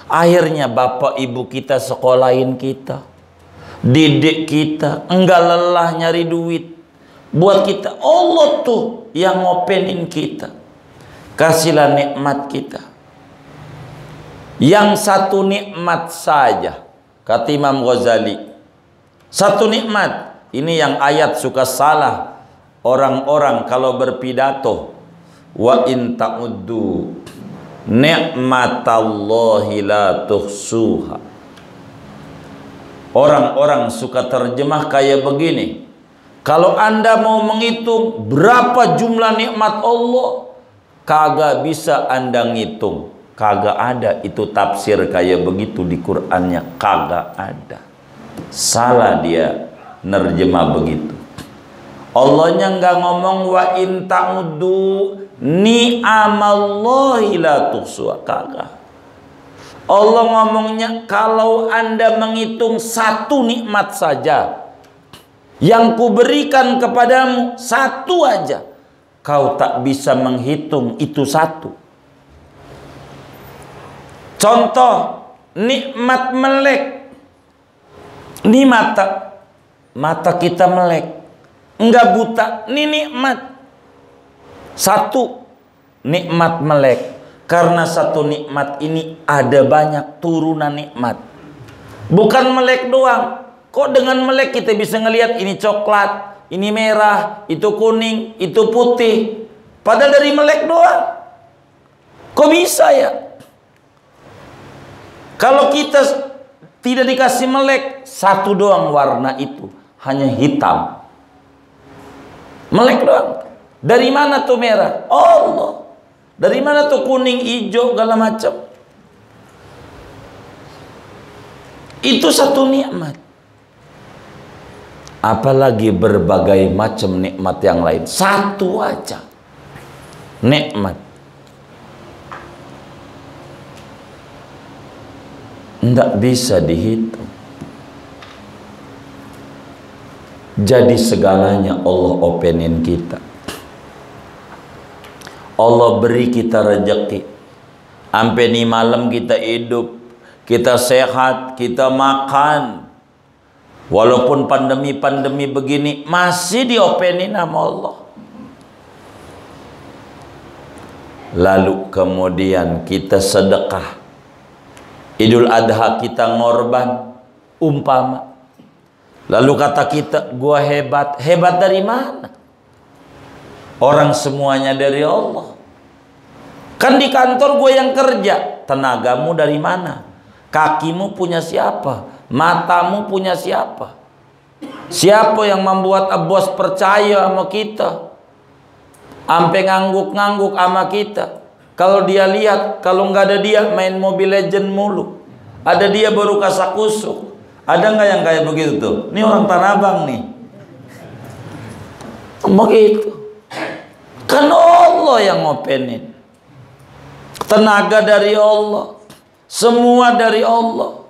Akhirnya bapak ibu kita sekolahin kita, didik kita, enggak lelah nyari duit buat kita. Allah tuh yang ngopenin kita. Kasihlah nikmat kita. Yang satu nikmat saja, kata Imam Ghazali, satu nikmat. Ini yang ayat suka salah orang-orang kalau berpidato. Wa in ta'uddu ni'matallahi la tuhsuha. Orang-orang suka terjemah kayak begini. Kalau Anda mau menghitung berapa jumlah nikmat Allah, kagak bisa Anda ngitung. Kagak ada itu tafsir kayak begitu di Qur'annya. Kagak ada. Salah dia nerjemah begitu. Allahnya nggak ngomong wa in ta'uddu ni'amallahi la tuhsuha. Kagak. Allah ngomongnya kalau Anda menghitung satu nikmat saja yang kuberikan kepadamu, satu aja, kau tak bisa menghitung itu satu. Contoh nikmat melek. Ini mata kita melek, enggak buta. Ini nikmat. Satu nikmat melek. Karena satu nikmat ini ada banyak turunan nikmat. Bukan melek doang. Kok dengan melek kita bisa ngelihat ini coklat, ini merah, itu kuning, itu putih. Padahal dari melek doang. Kok bisa ya? Kalau kita tidak dikasih melek, satu doang warna itu, hanya hitam. Melek doang. Dari mana tuh merah? Allah. Dari mana tuh kuning, hijau, segala macam? Itu satu nikmat. Apalagi berbagai macam nikmat yang lain. Satu aja nikmat. Tidak bisa dihitung. Jadi segalanya Allah openin kita. Allah beri kita rezeki. Sampai nih malam kita hidup, kita sehat, kita makan. Walaupun pandemi-pandemi begini masih diopenin sama Allah. Lalu kemudian kita sedekah. Idul Adha kita ngorban umpama. Lalu kata kita, gua hebat. Hebat dari mana? Orang semuanya dari Allah. Kan di kantor gue yang kerja. Tenagamu dari mana? Kakimu punya siapa? Matamu punya siapa? Siapa yang membuat bos percaya sama kita? Sampai ngangguk-ngangguk sama kita. Kalau dia lihat, kalau nggak ada dia main Mobile Legend mulu. Ada dia baru kasak-kusuk. Ada nggak yang kayak begitu tuh? Ini orang Tanah Abang nih. Begitu. Kan Allah yang ngopenin. Tenaga dari Allah, semua dari Allah.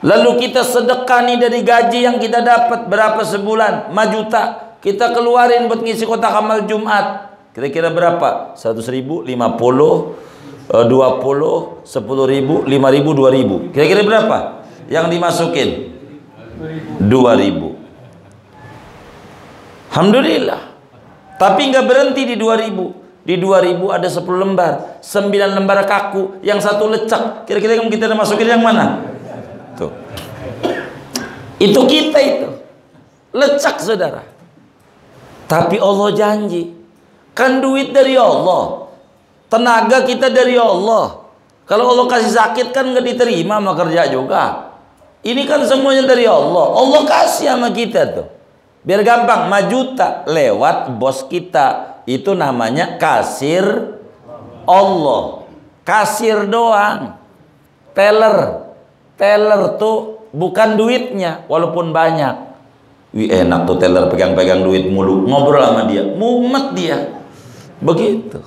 Lalu kita sedekah nih dari gaji yang kita dapat berapa sebulan? 5 juta. Kita keluarin buat ngisi kotak amal Jumat. Kira-kira berapa? 100.000, 50, 20, 10.000, 5.000, 2.000. Kira-kira berapa yang dimasukin? 2.000. Alhamdulillah. Tapi nggak berhenti di 2.000. Di 2.000 ada 10 lembar, 9 lembar kaku, yang 1 lecak. Kira-kira kita masukin yang mana? Tuh. Itu kita itu. Lecak, saudara. Tapi Allah janji. Kan duit dari Allah. Tenaga kita dari Allah. Kalau Allah kasih sakit kan nggak diterima sama kerja juga. Ini kan semuanya dari Allah. Allah kasih sama kita tuh. Biar gampang, 5 juta lewat bos kita. Itu namanya kasir Allah. Kasir doang. Teller tuh bukan duitnya, walaupun banyak. Wih, enak tuh teller pegang-pegang duit mulu. Ngobrol sama dia, mumet dia. Begitu.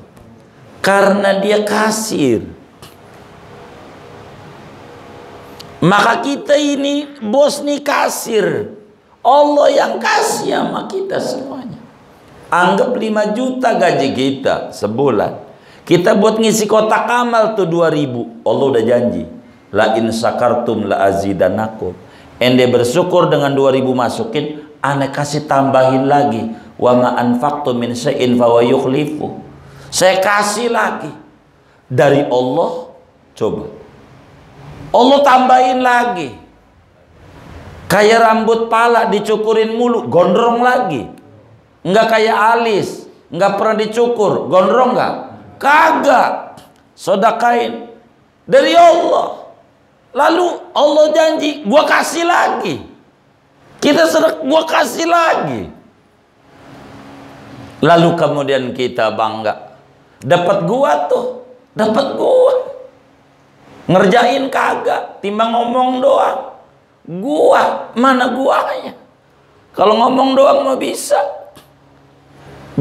Karena dia kasir. Maka kita ini bos nih kasir. Allah yang kasih sama kita semuanya. Anggap 5 juta gaji kita sebulan. Kita buat ngisi kotak amal tuh 2.000. Allah udah janji. La in syakartum la azidanakum. Ende bersyukur dengan 2.000 masukin, ane kasih tambahin lagi. Wa ma anfaqtum min syai'in fa yukhlifu. Saya kasih lagi. Dari Allah, coba. Allah tambahin lagi. Kayak rambut pala dicukurin mulu, gondrong lagi. Enggak kayak alis, enggak pernah dicukur, gondrong enggak? Kagak. Sedekahin dari Allah. Lalu Allah janji, gua kasih lagi. Kita sedekah, gua kasih lagi. Lalu kemudian kita bangga. Dapat gua tuh, dapat gua. Ngerjain kagak, timbang ngomong doang. Gua, mana guanya? Kalau ngomong doang mah bisa.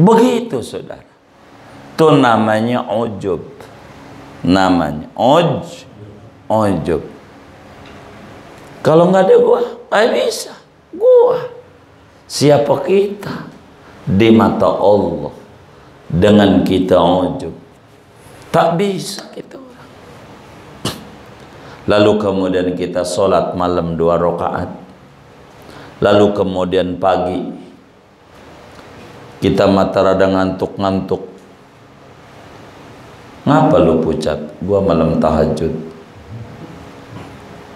Begitu, saudara. Itu namanya ujub. Namanya ujub. Kalau nggak ada gua, nggak bisa. Gua. Siapa kita? Di mata Allah. Dengan kita ujub. Tak bisa kita orang. Lalu kemudian kita sholat malam 2 rakaat. Lalu kemudian pagi kita mata rada ngantuk-ngantuk. Ngapa lu pucat? Gua malam tahajud.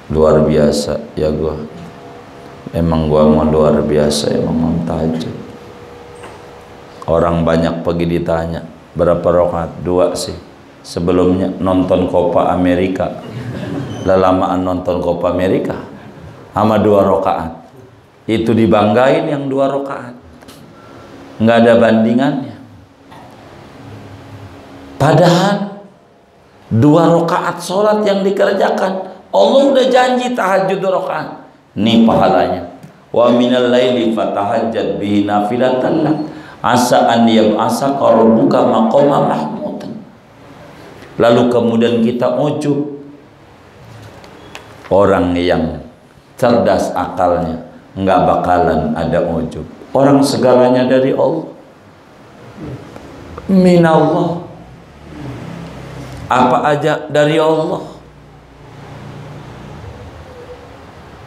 Luar biasa ya gua. Emang gua mau luar biasa emang malam tahajud. Orang banyak pergi ditanya, berapa rakaat? 2 sih. Sebelumnya nonton Copa Amerika. Lelamaan nonton Copa Amerika sama 2 rakaat. Itu dibanggain yang 2 rakaat. Nggak ada bandingannya. Padahal 2 rakaat sholat yang dikerjakan, Allah udah janji tahajud 2 rakaat. Nih pahalanya. Wa minal laili fatahajjat bihi nafilatan lak asa an yab'asaka rabbuka maqama mahmudan. Lalu kemudian kita ujub. Orang yang cerdas akalnya nggak bakalan ada ujub. Orang segalanya dari Allah. Minallah. Apa aja dari Allah.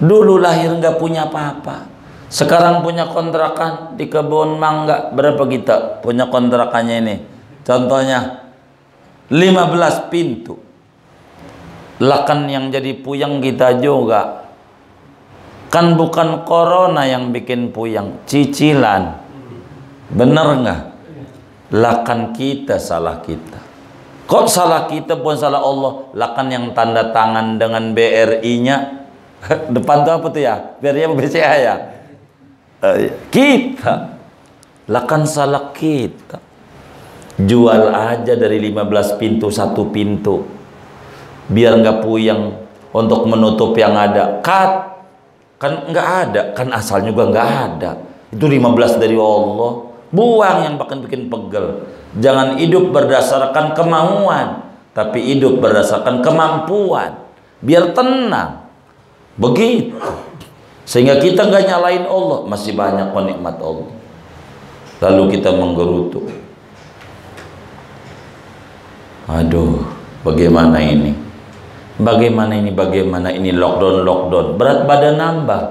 Dulu lahir nggak punya apa-apa. Sekarang punya kontrakan di kebun mangga. Berapa kita punya kontrakannya ini? Contohnya 15 pintu. Lakan yang jadi puyeng kita juga. Kan bukan corona yang bikin puyeng, cicilan. Bener nggak? Lakan kita salah kita. Kok salah kita pun salah Allah? Lakan yang tanda tangan dengan BRI-nya depan tuh apa tuh ya? BRI apa BCA ya? Kita. Lakan salah kita. Jual aja dari 15 pintu 1 pintu. Biar nggak puyeng untuk menutup yang ada. Kan nggak ada, kan asalnya juga nggak ada. Itu 15 dari Allah. Buang yang bikin pegel. Jangan hidup berdasarkan kemauan, tapi hidup berdasarkan kemampuan. Biar tenang. Begitu. Sehingga kita nggak nyalain Allah, masih banyak penikmat Allah. Lalu kita menggerutu. Aduh, bagaimana ini? Bagaimana ini lockdown. Berat badan nambah.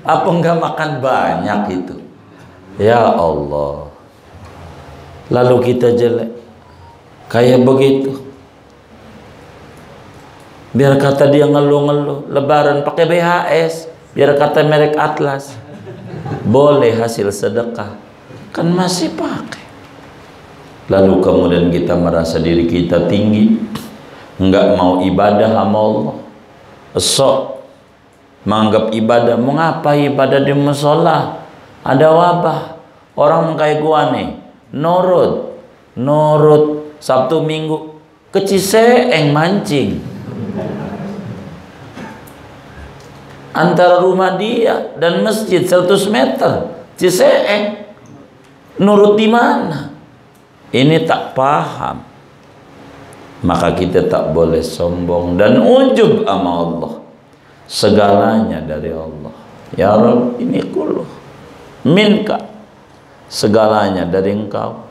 Apa enggak makan banyak itu? Ya Allah. Lalu kita jelek. Kayak begitu. Biar kata dia ngeluh-ngeluh, lebaran pakai BHS, biar kata merek Atlas. Boleh hasil sedekah. Kan masih pakai. Lalu kemudian kita merasa diri kita tinggi, enggak mau ibadah sama Allah. Esok menganggap ibadah, mau ngapa ibadah di musola? Ada wabah. Orang kayak gua nih, nurut Sabtu Minggu ke Ciseeng mancing. Antara rumah dia dan masjid 100 meter. Ciseeng. Nurut di mana? Ini tak paham. Maka kita tak boleh sombong dan ujub sama Allah. Segalanya dari Allah. Ya Rabb, ini kullu minka. Segalanya dari Engkau.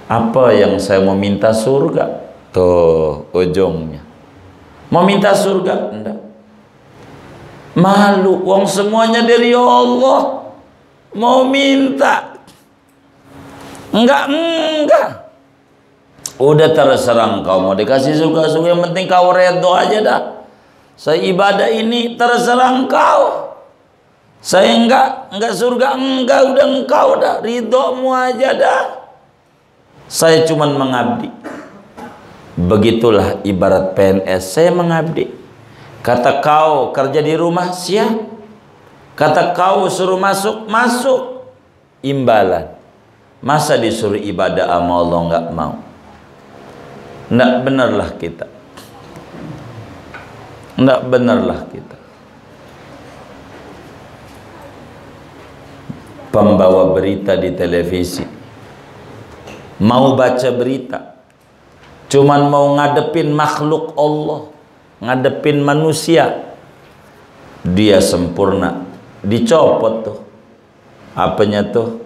Apa yang saya mau minta surga? Tuh ujungnya. Mau minta surga? Enggak. Malu, wong semuanya dari Allah. Mau minta? Enggak. Udah terserah engkau mau dikasih surga-surga, yang penting kau redho aja dah. Saya ibadah ini terserah engkau. Saya enggak surga, udah engkau dah, ridhomu aja dah. Saya cuman mengabdi. Begitulah ibarat PNS, saya mengabdi. Kata kau kerja di rumah, siap. Kata kau suruh masuk, imbalan. Masa disuruh ibadah sama Allah nggak mau? Nggak benarlah kita. Nggak benarlah kita. Pembawa berita di televisi mau baca berita, cuman mau ngadepin makhluk Allah, ngadepin manusia. Dia sempurna, dicopot tuh apanya tuh,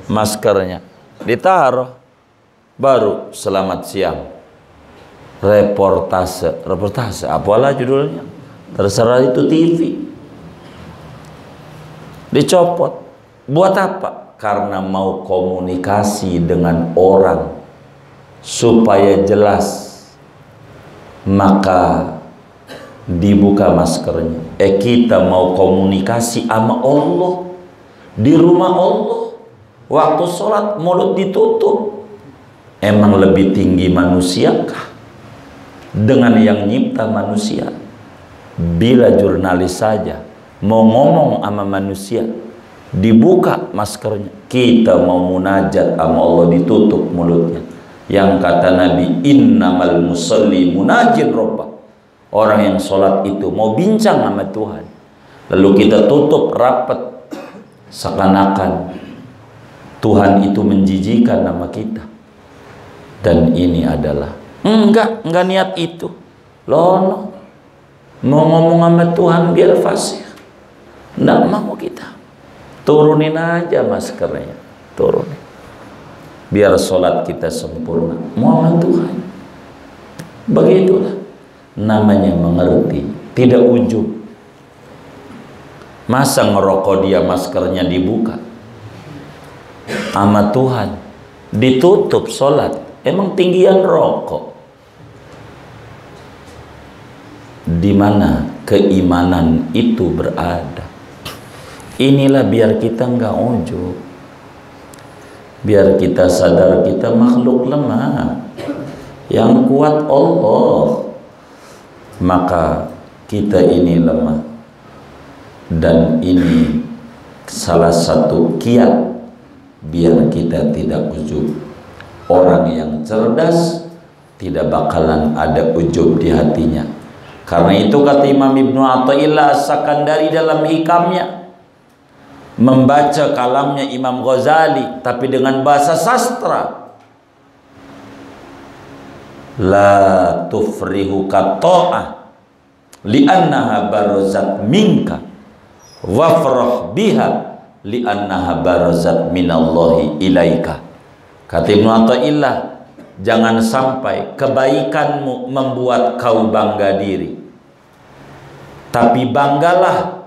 maskernya ditaruh, baru selamat siang, reportase apalah judulnya, terserah, itu TV, dicopot. Buat apa? Karena mau komunikasi dengan orang supaya jelas, maka dibuka maskernya. Kita mau komunikasi sama Allah di rumah Allah. Waktu sholat mulut ditutup. Emang lebih tinggi manusiakah dengan yang nyipta manusia? Bila jurnalis saja mau ngomong sama manusia, dibuka maskernya. Kita mau munajat sama Allah, ditutup mulutnya. Yang kata Nabi, innamal musalli munajin robbah. Orang yang sholat itu mau bincang sama Tuhan. Lalu kita tutup rapat, seakan-akan Tuhan itu menjijikan nama kita. Dan ini adalah enggak niat itu. Lono mau ngomong sama Tuhan biar fasih. Enggak mau kita. Turunin aja maskernya, turunin. Biar sholat kita sempurna. Mau sama Tuhan. Begitulah namanya mengerti, tidak ujub. Masa ngerokok dia maskernya dibuka? Sama Tuhan ditutup sholat. Emang tinggian rokok? Di mana keimanan itu berada? Inilah biar kita nggak ujub, biar kita sadar kita makhluk lemah, yang kuat Allah. Maka kita ini lemah, dan ini salah satu kiat biar kita tidak ujub. Orang yang cerdas tidak bakalan ada ujub di hatinya. Karena itu kata Imam Ibnu Athaillah As-Sakandari dalam hikamnya, membaca kalamnya Imam Ghazali tapi dengan bahasa sastra. La tufrihu kata'ah li'annaha barazat minka wafrah biha li'annaha barazat minallahi ilaika. Kata Ibnu Athaillah, jangan sampai kebaikanmu membuat kau bangga diri, tapi banggalah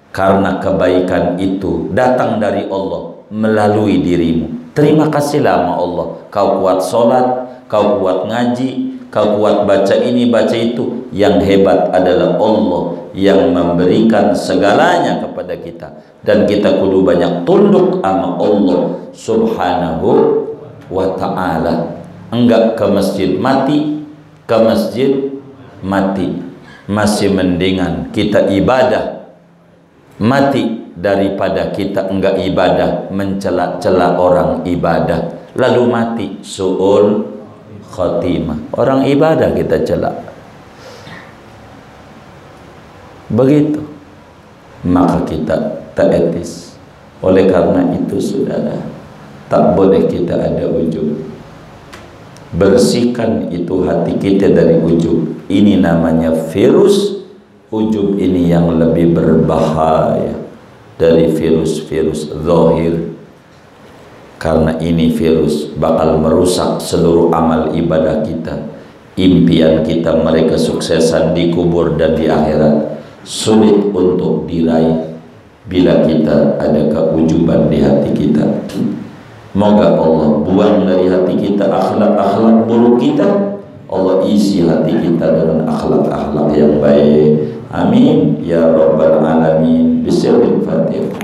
karena kebaikan itu datang dari Allah melalui dirimu. Terima kasihlah sama Allah, kau kuat sholat, kau kuat ngaji, kau kuat baca ini baca itu. Yang hebat adalah Allah yang memberikan segalanya kepada kita, dan kita kudu banyak tunduk sama Allah subhanahu wa ta'ala. Enggak ke masjid mati, ke masjid mati. Masih mendingan kita ibadah mati daripada kita enggak ibadah mencela-cela orang ibadah lalu mati su'ul khatimah. Orang ibadah kita cela, begitu, maka kita tak etis. Oleh karena itu saudara, tak boleh kita ada ujub. Bersihkan itu hati kita dari ujub. Ini namanya virus ujub, ini yang lebih berbahaya dari virus-virus zahir, karena ini virus bakal merusak seluruh amal ibadah kita. Impian kita meraih kesuksesan di kubur dan di akhirat sulit untuk diraih bila kita ada keujuban di hati kita. Moga Allah buang dari hati kita akhlak-akhlak buruk kita, Allah isi hati kita dengan akhlak-akhlak yang baik. Amin ya rabbal alamin. Bismillahirrahmanirrahim.